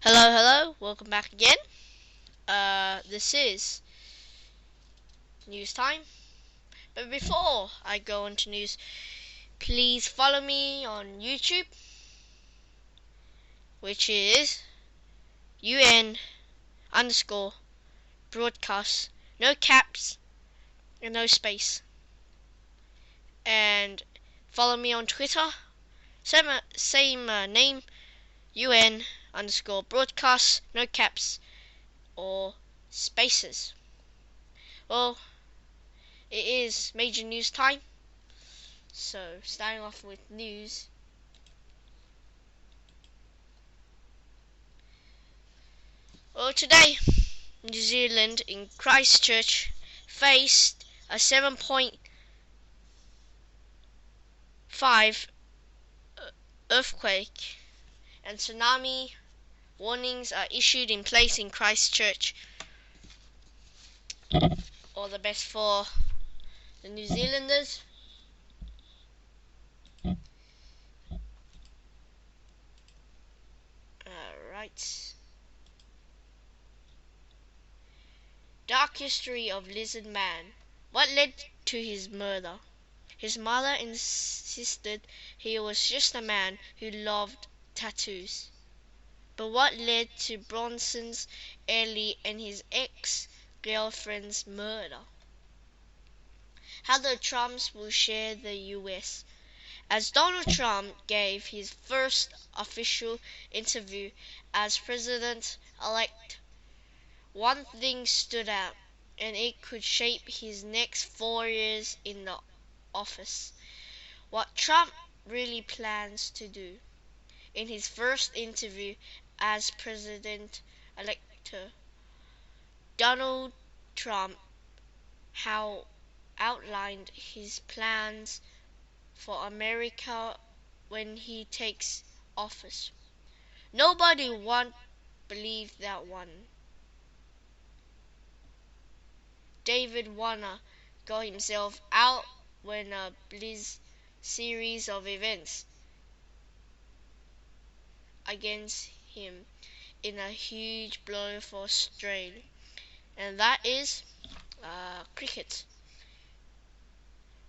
Hello, hello, welcome back again. This is news time. But before I go into news, please follow me on YouTube, which is UN underscore broadcast, no caps and no space. And follow me on Twitter, same name, UN underscore broadcast, no caps or spaces. Well, it is major news time. So, starting off with news. Well, today, New Zealand in Christchurch faced a 7.5 earthquake, and tsunami warnings are issued in place in Christchurch. All the best for the New Zealanders. Alright. Dark history of Lizard Man. What led to his murder? His mother insisted he was just a man who loved tattoos. But what led to Bronson's, Ellie, and his ex-girlfriend's murder? How the Trumps will share the US. As Donald Trump gave his first official interview as president-elect, one thing stood out, and it could shape his next 4 years in the office. What Trump really plans to do. In his first interview as president-elect, Donald Trump outlined his plans for America when he takes office. Nobody won't believe that one. David Warner got himself out when a blitz series of events against him in a huge blow for Australia, and that is cricket.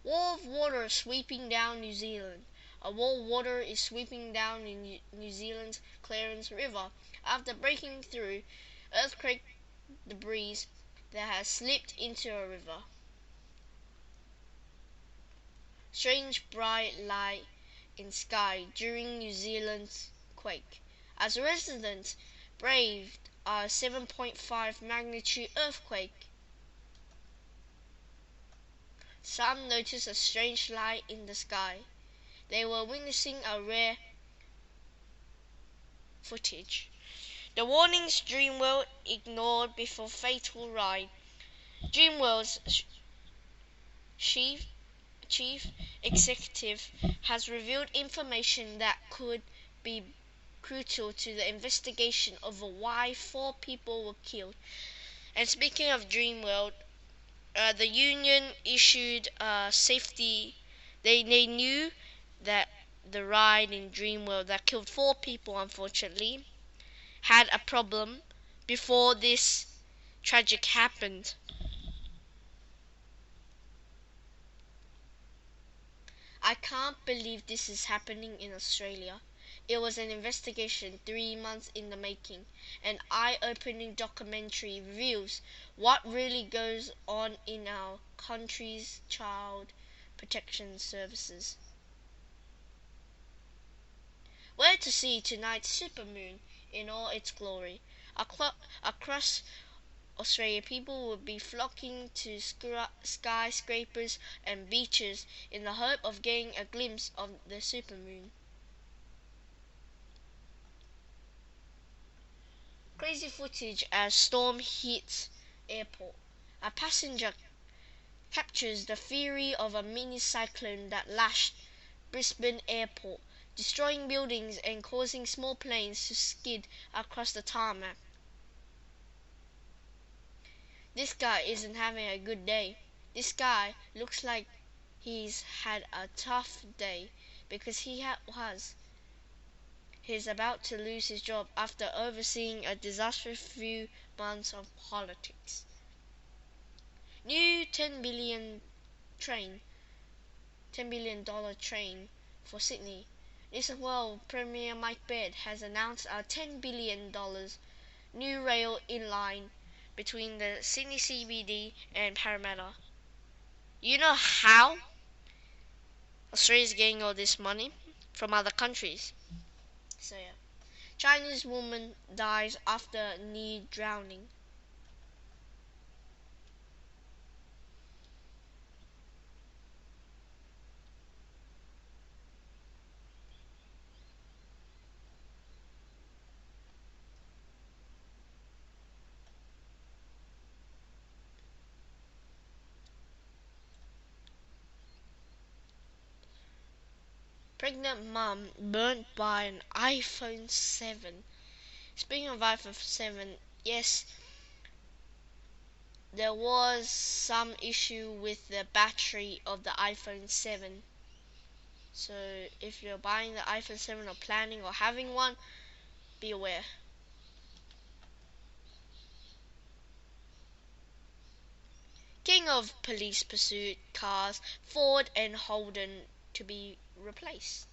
Wall of water sweeping down New Zealand. A wall of water is sweeping down in New Zealand's Clarence River after breaking through earthquake debris that has slipped into a river. Strange bright light in sky during New Zealand's quake, as residents braved a 7.5 magnitude earthquake. Some noticed a strange light in the sky. They were witnessing a rare footage. The warnings Dreamworld ignored before fatal ride. Dreamworld's chief executive has revealed information that could be crucial to the investigation over why 4 people were killed. And speaking of Dreamworld, the union issued safety. They knew that the ride in Dreamworld that killed 4 people, unfortunately, had a problem before this tragic happened. I can't believe this is happening in Australia. It was an investigation 3 months in the making. An eye-opening documentary reveals what really goes on in our country's child protection services. Where to see tonight's supermoon in all its glory? Across Australia, people will be flocking to skyscrapers and beaches in the hope of getting a glimpse of the supermoon. Crazy footage as storm hits airport. A passenger captures the fury of a mini cyclone that lashed Brisbane airport, destroying buildings and causing small planes to skid across the tarmac. This guy isn't having a good day. This guy looks like he's had a tough day, because he was. He's about to lose his job after overseeing a disastrous few months of politics. New 10 billion dollar train for Sydney. New South Wales Premier Mike Baird has announced a $10 billion new rail line between the Sydney CBD and Parramatta. You know how Australia's getting all this money? From other countries. So yeah. Chinese woman dies after near drowning. Pregnant mom burnt by an iPhone 7. Speaking of iPhone 7, yes, there was some issue with the battery of the iPhone 7. So if you're buying the iPhone 7 or planning or having one, be aware. King of police pursuit cars, Ford and Holden to be replaced.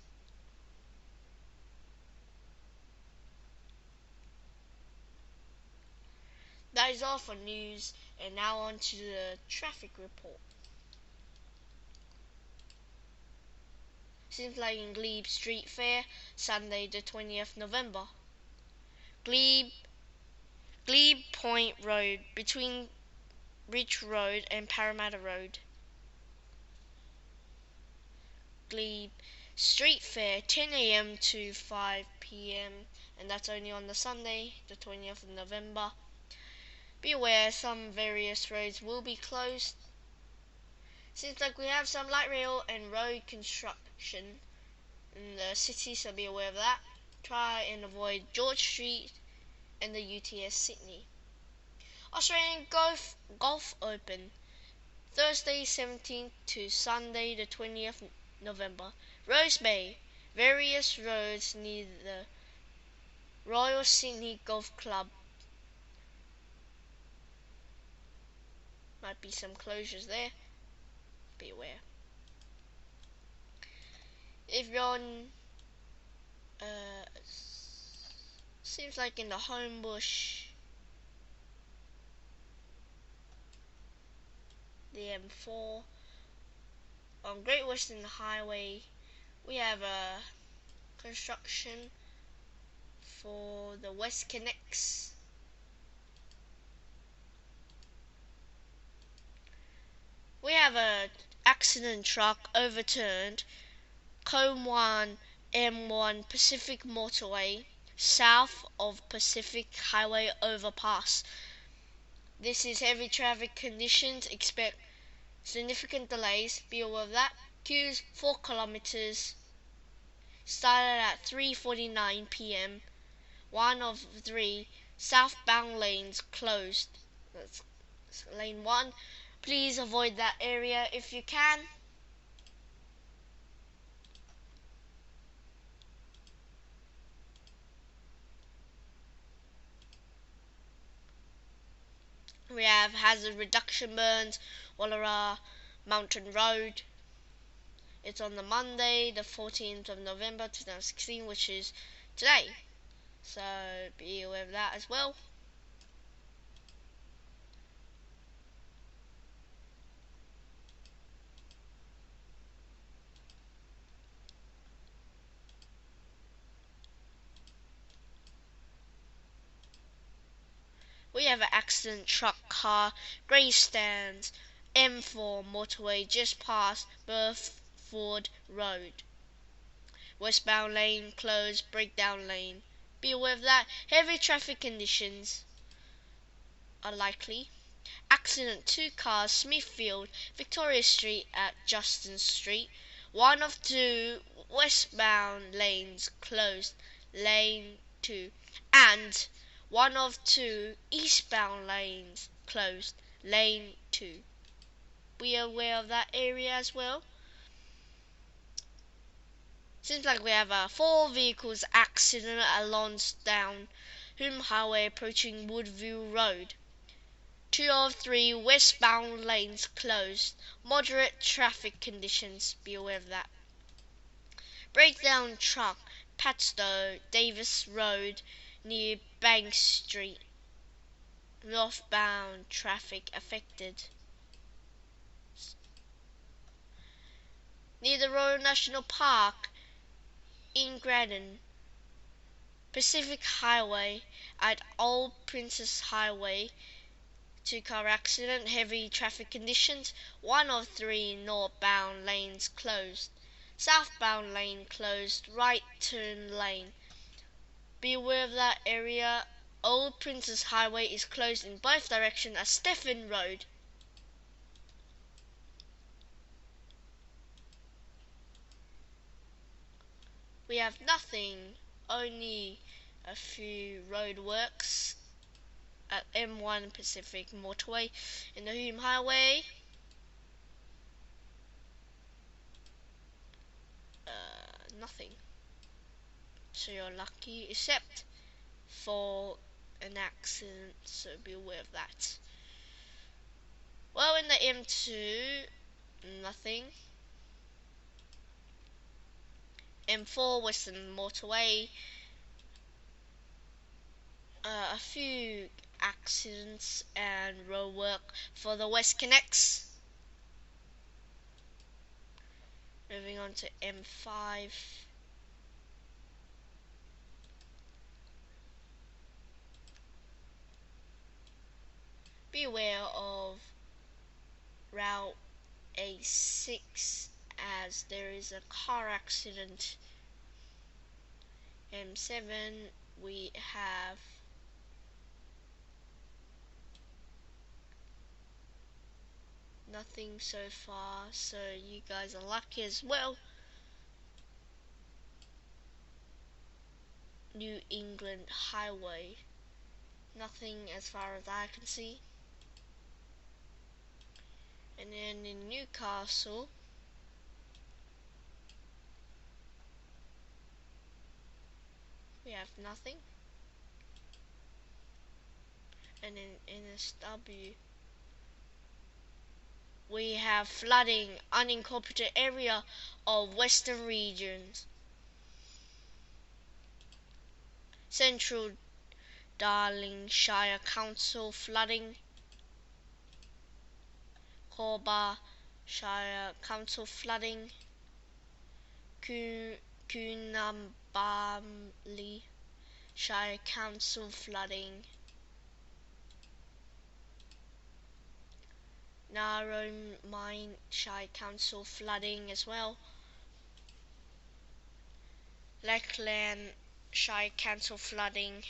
That is all for news, and now on to the traffic report. Seems like in Glebe Street Fair, Sunday the 20th November. Glebe Point Road, between Ridge Road and Parramatta Road. Glebe Street Fair, 10 a.m. to 5 p.m. and that's only on the Sunday, the 20th of November. Be aware some various roads will be closed. Seems like we have some light rail and road construction in the city, so be aware of that. Try and avoid George Street and the UTS Sydney. Australian Golf Open, Thursday 17th to Sunday the 20th November. Rose Bay, various roads near the Royal Sydney Golf Club. Might be some closures there. Be aware. If you're on, seems like in the Homebush, the M4, on Great Western Highway, we have a construction for the West Connects. We have a accident truck overturned Combe 1 M1 Pacific Motorway south of Pacific Highway overpass. This is heavy traffic conditions. Expect significant delays. Be aware of that. Queues 4 kilometers. Started at 3:49 p.m. One of 3 southbound lanes closed. That's lane 1. Please avoid that area if you can. We have hazard reduction burns, Wallara Mountain Road. It's on the Monday, the 14th of November 2016, which is today. So be aware of that as well. We have an accident truck car, Greystands, M4 motorway just past Burford Road. Westbound lane closed, breakdown lane. Be aware of that. Heavy traffic conditions are likely. Accident 2 cars, Smithfield, Victoria Street at Justin Street. One of 2 westbound lanes closed, lane 2. And one of 2 eastbound lanes closed, lane 2. Be aware of that area as well. Seems like we have a 4 vehicles accident at Lansdowne Hume Highway approaching Woodview Road. 2 of 3 westbound lanes closed. Moderate traffic conditions. Be aware of that. Breakdown truck, Padstow, Davis Road, near Bank Street. Northbound traffic affected. Near the Royal National Park in Graden. Pacific Highway at Old Princess Highway. 2-car accident, heavy traffic conditions. 1 of 3 northbound lanes closed. Southbound lane closed. Right turn lane. Be aware of that area. Old Princess Highway is closed in both directions at Stephen Road. We have nothing, only a few roadworks at M1 Pacific Motorway in the Hume Highway. Nothing. So you're lucky, except for an accident, so be aware of that. Well, in the M2, nothing. M4 Western Motorway, a few accidents and roadwork for the West Connects. Moving on to M5. Be aware of Route A6 as there is a car accident. M7 we have nothing so far, so you guys are lucky as well. New England Highway, nothing as far as I can see. And then in Newcastle, we have nothing. And in NSW, we have flooding, unincorporated area of Western Regions. Central Darlingshire Council flooding. Corba Shire Council flooding. Coonabarabran Shire Council flooding. Narromine Shire Council flooding as well. Lakeland Shire Council flooding.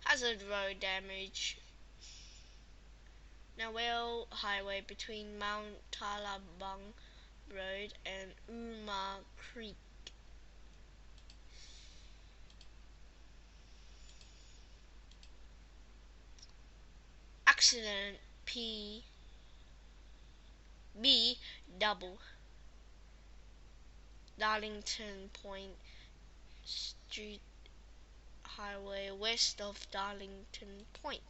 Hazard road damage. Nawell Highway between Mount Talabang Road and Uma Creek. Accident B double. Darlington Point Street Highway west of Darlington Point.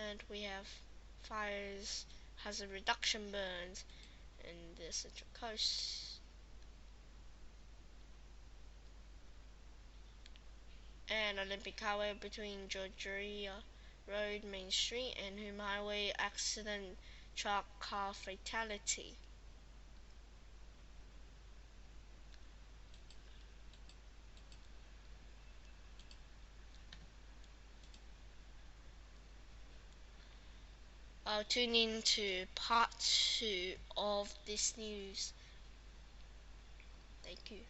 And we have fires, hazard reduction burns in the Central Coast. And Olympic Highway between Georgia Road, Main Street and Hume Highway accident, truck car fatality. I'll tune in to part 2 of this news. Thank you.